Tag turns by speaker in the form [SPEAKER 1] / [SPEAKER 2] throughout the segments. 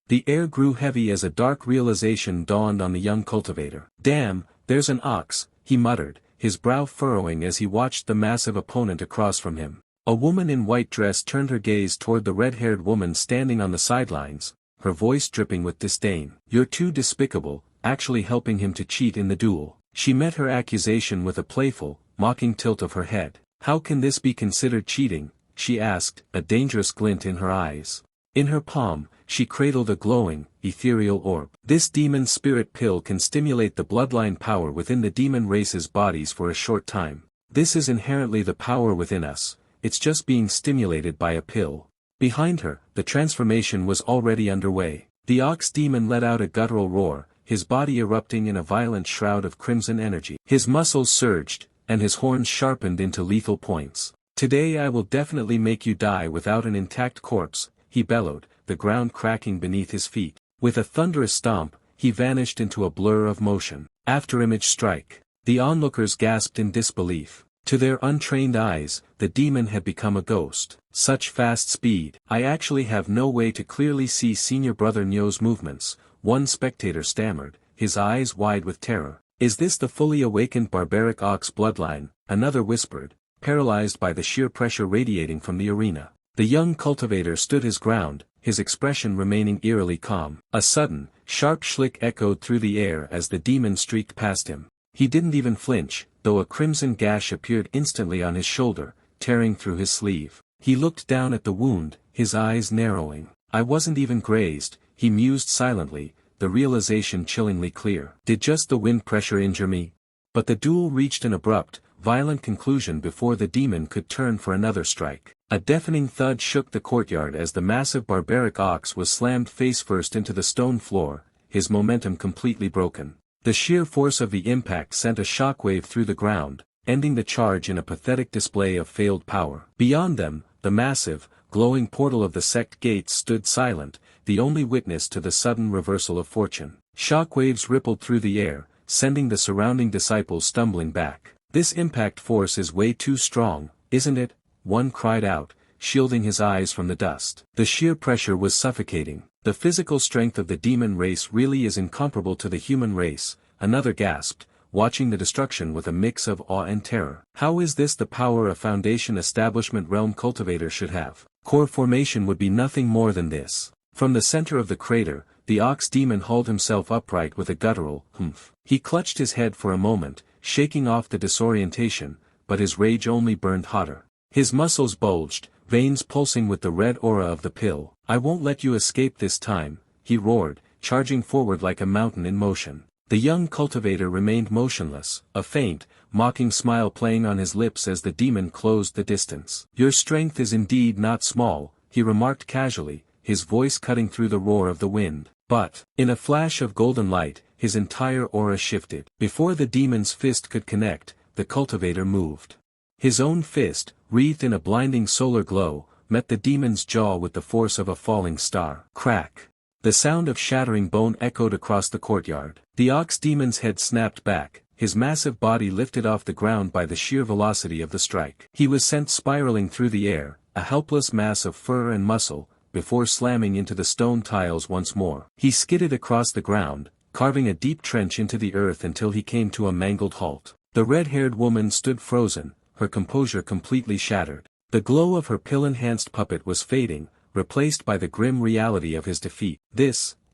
[SPEAKER 1] The air grew heavy as a dark realization dawned on the young cultivator. "Damn, there's an ox," he muttered, his brow furrowing as he watched the massive opponent across from him. A woman in white dress turned her gaze toward the red-haired woman standing on the sidelines, her voice dripping with disdain. "You're too despicable, actually helping him to cheat in the duel." She met her accusation with a playful, mocking tilt of her head. "How can this be considered cheating?" she asked, a dangerous glint in her eyes. In her palm, she cradled a glowing, ethereal orb. "This demon spirit pill can stimulate the bloodline power within the demon race's bodies for a short time. This is inherently the power within us, it's just being stimulated by a pill." Behind her, the transformation was already underway. The ox demon let out a guttural roar, his body erupting in a violent shroud of crimson energy. His muscles surged, and his horns sharpened into lethal points. "Today I will definitely make you die without an intact corpse," he bellowed, the ground cracking beneath his feet. With a thunderous stomp, he vanished into a blur of motion. Afterimage strike. The onlookers gasped in disbelief. To their untrained eyes, the demon had become a ghost. Such fast speed. "I actually have no way to clearly see Senior Brother Nyo's movements," one spectator stammered, his eyes wide with terror. "Is this the fully awakened barbaric ox bloodline?" another whispered, paralyzed by the sheer pressure radiating from the arena. The young cultivator stood his ground, his expression remaining eerily calm. A sudden, sharp shlick echoed through the air as the demon streaked past him. He didn't even flinch, though a crimson gash appeared instantly on his shoulder, tearing through his sleeve. He looked down at the wound, his eyes narrowing. "I wasn't even grazed," he mused silently, the realization chillingly clear. "Did just the wind pressure injure me?" But the duel reached an abrupt, violent conclusion before the demon could turn for another strike. A deafening thud shook the courtyard as the massive barbaric ox was slammed face-first into the stone floor, his momentum completely broken. The sheer force of the impact sent a shockwave through the ground, ending the charge in a pathetic display of failed power. Beyond them, the massive, glowing portal of the sect gates stood silent, the only witness to the sudden reversal of fortune. Shockwaves rippled through the air, sending the surrounding disciples stumbling back. "This impact force is way too strong, isn't it?" one cried out, shielding his eyes from the dust. The sheer pressure was suffocating. "The physical strength of the demon race really is incomparable to the human race," another gasped, watching the destruction with a mix of awe and terror. "How is this the power a Foundation Establishment realm cultivator should have? Core formation would be nothing more than this." From the center of the crater, the ox demon hauled himself upright with a guttural humph. He clutched his head for a moment, shaking off the disorientation, but his rage only burned hotter. His muscles bulged, veins pulsing with the red aura of the pill. "I won't let you escape this time," he roared, charging forward like a mountain in motion. The young cultivator remained motionless, a faint, mocking smile playing on his lips as the demon closed the distance. "Your strength is indeed not small," he remarked casually, his voice cutting through the roar of the wind. But, in a flash of golden light, his entire aura shifted. Before the demon's fist could connect, the cultivator moved. His own fist, wreathed in a blinding solar glow, met the demon's jaw with the force of a falling star. Crack! The sound of shattering bone echoed across the courtyard. The ox demon's head snapped back, his massive body lifted off the ground by the sheer velocity of the strike. He was sent spiraling through the air, a helpless mass of fur and muscle, before slamming into the stone tiles once more. He skidded across the ground, carving a deep trench into the earth until he came to a mangled halt. The red-haired woman stood frozen, her composure completely shattered. The glow of her pill-enhanced puppet was fading, replaced by the grim reality of his defeat.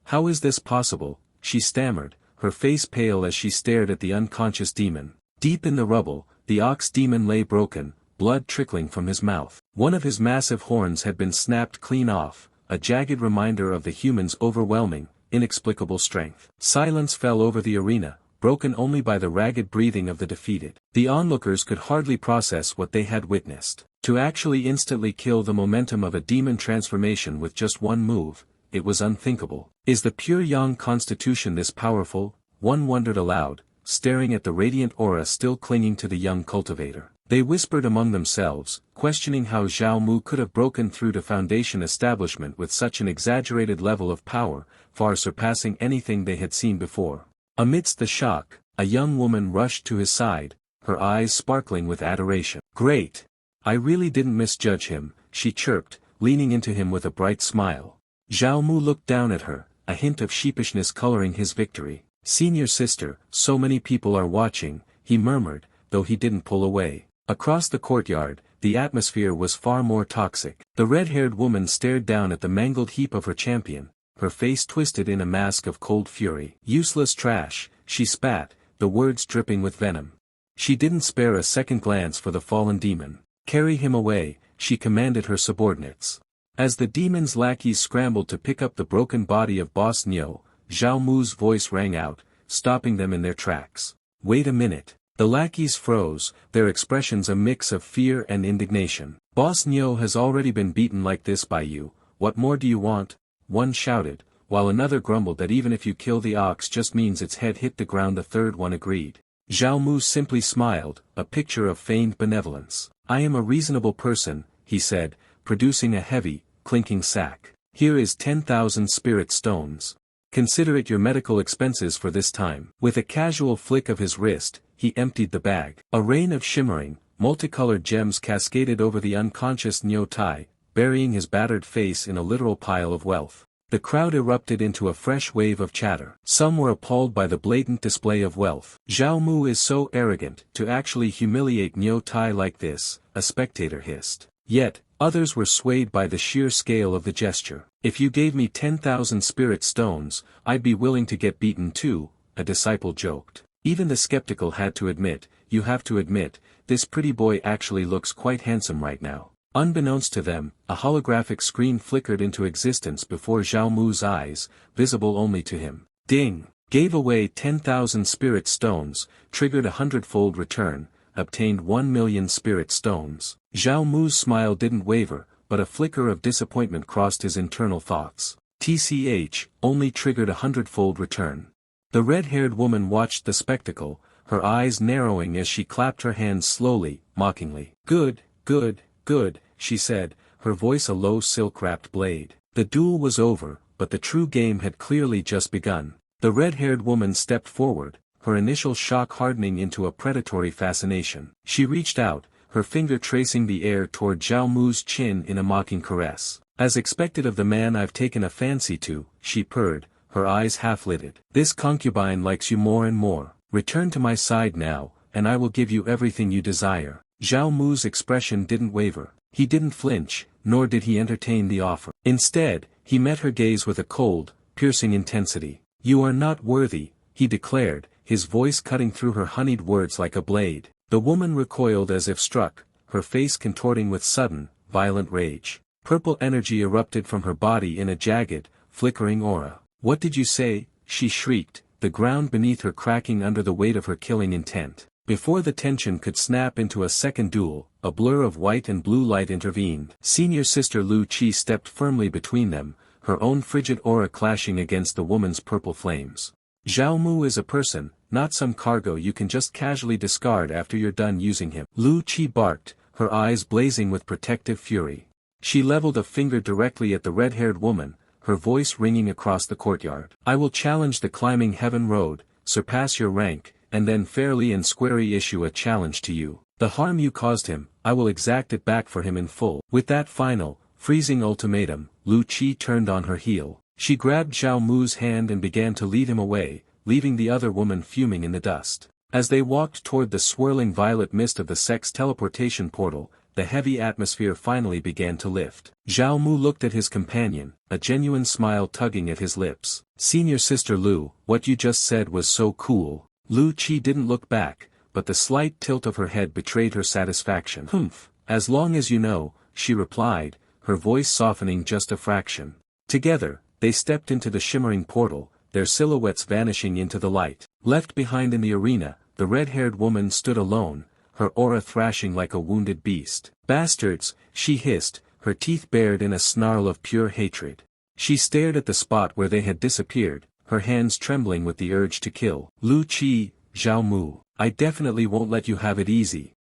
[SPEAKER 1] How is this possible?" she stammered, her face pale as she stared at the unconscious demon. Deep in the rubble, the ox demon lay broken, blood trickling from his mouth. One of his massive horns had been snapped clean off, a jagged reminder of the human's overwhelming, inexplicable strength. Silence fell over the arena, broken only by the ragged breathing of the defeated. The onlookers could hardly process what they had witnessed. To actually instantly kill the momentum of a demon transformation with just one move, it was unthinkable. "Is the pure yang constitution this powerful?" one wondered aloud, staring at the radiant aura still clinging to the young cultivator. They whispered among themselves, questioning how Xiao Mu could have broken through to Foundation establishment with such an exaggerated level of power, far surpassing anything they had seen before. Amidst the shock, a young woman rushed to his side, her eyes sparkling with adoration. "Great! I really didn't misjudge him," she chirped, leaning into him with a bright smile. Xiao Mu looked down at her, a hint of sheepishness coloring his victory. Senior sister, so many people are watching, he murmured, though he didn't pull away. Across the courtyard, the atmosphere was far more toxic. The red-haired woman stared down at the mangled heap of her champion, her face twisted in a mask of cold fury. Useless trash, she spat, the words dripping with venom. She didn't spare a second glance for the fallen demon. Carry him away, she commanded her subordinates. As the demon's lackeys scrambled to pick up the broken body of Boss Nyo, Xiao Mu's voice rang out, stopping them in their tracks. Wait a minute. The lackeys froze, their expressions a mix of fear and indignation. Boss Nyo has already been beaten like this by you, what more do you want? One shouted, while another grumbled that even if you kill the ox just means its head hit the ground. The third one agreed. Xiao Mu simply smiled, a picture of feigned benevolence. I am a reasonable person, he said, producing a heavy, clinking sack. Here is 10,000 spirit stones. Consider it your medical expenses for this time. With a casual flick of his wrist, he emptied the bag. A rain of shimmering, multicolored gems cascaded over the unconscious Nyo Tai, burying his battered face in a literal pile of wealth. The crowd erupted into a fresh wave of chatter. Some were appalled by the blatant display of wealth. Xiao Mu is so arrogant to actually humiliate Nyo Tai like this, a spectator hissed. Yet, others were swayed by the sheer scale of the gesture. If you gave me 10,000 spirit stones, I'd be willing to get beaten too, a disciple joked. Even the skeptical had to admit, you have to admit, this pretty boy actually looks quite handsome right now. Unbeknownst to them, a holographic screen flickered into existence before Xiao Mu's eyes, visible only to him. Ding! Gave away 10,000 spirit stones, triggered a 100-fold return, obtained 1,000,000 spirit stones. Xiao Mu's smile didn't waver, but a flicker of disappointment crossed his internal thoughts. TCH, only triggered a 100-fold return. The red-haired woman watched the spectacle, her eyes narrowing as she clapped her hands slowly, mockingly. Good, good, good, she said, her voice a low silk-wrapped blade. The duel was over, but the true game had clearly just begun. The red-haired woman stepped forward, her initial shock hardening into a predatory fascination. She reached out, her finger tracing the air toward Xiao Mu's chin in a mocking caress. As expected of the man I've taken a fancy to, she purred, her eyes half-lidded. This concubine likes you more and more. Return to my side now, and I will give you everything you desire. Xiao Mu's expression didn't waver. He didn't flinch, nor did he entertain the offer. Instead, he met her gaze with a cold, piercing intensity. You are not worthy, he declared, his voice cutting through her honeyed words like a blade. The woman recoiled as if struck, her face contorting with sudden, violent rage. Purple energy erupted from her body in a jagged, flickering aura. What did you say? She shrieked, the ground beneath her cracking under the weight of her killing intent. Before the tension could snap into a second duel, a blur of white and blue light intervened. Senior sister Lu Qi stepped firmly between them, her own frigid aura clashing against the woman's purple flames. Xiao Mu is a person, not some cargo you can just casually discard after you're done using him. Lu Qi barked, her eyes blazing with protective fury. She leveled a finger directly at the red-haired woman, her voice ringing across the courtyard. I will challenge the climbing heaven road, surpass your rank, and then fairly and squarely issue a challenge to you. The harm you caused him, I will exact it back for him in full. With that final, freezing ultimatum, Lu Qi turned on her heel. She grabbed Xiao Mu's hand and began to lead him away, leaving the other woman fuming in the dust. As they walked toward the swirling violet mist of the sex teleportation portal, the heavy atmosphere finally began to lift. Xiao Mu looked at his companion, a genuine smile tugging at his lips. Senior sister Lu, what you just said was so cool. Lu Qi didn't look back, but the slight tilt of her head betrayed her satisfaction. Humph, as long as you know, she replied, her voice softening just a fraction. Together, they stepped into the shimmering portal, their silhouettes vanishing into the light. Left behind in the arena, the red-haired woman stood alone, her aura thrashing like a wounded beast. Bastards, she hissed, her teeth bared in a snarl of pure hatred. She stared at the spot where they had disappeared, her hands trembling with the urge to kill. Lu Qi, Xiao Mu, I definitely won't let you have it easy.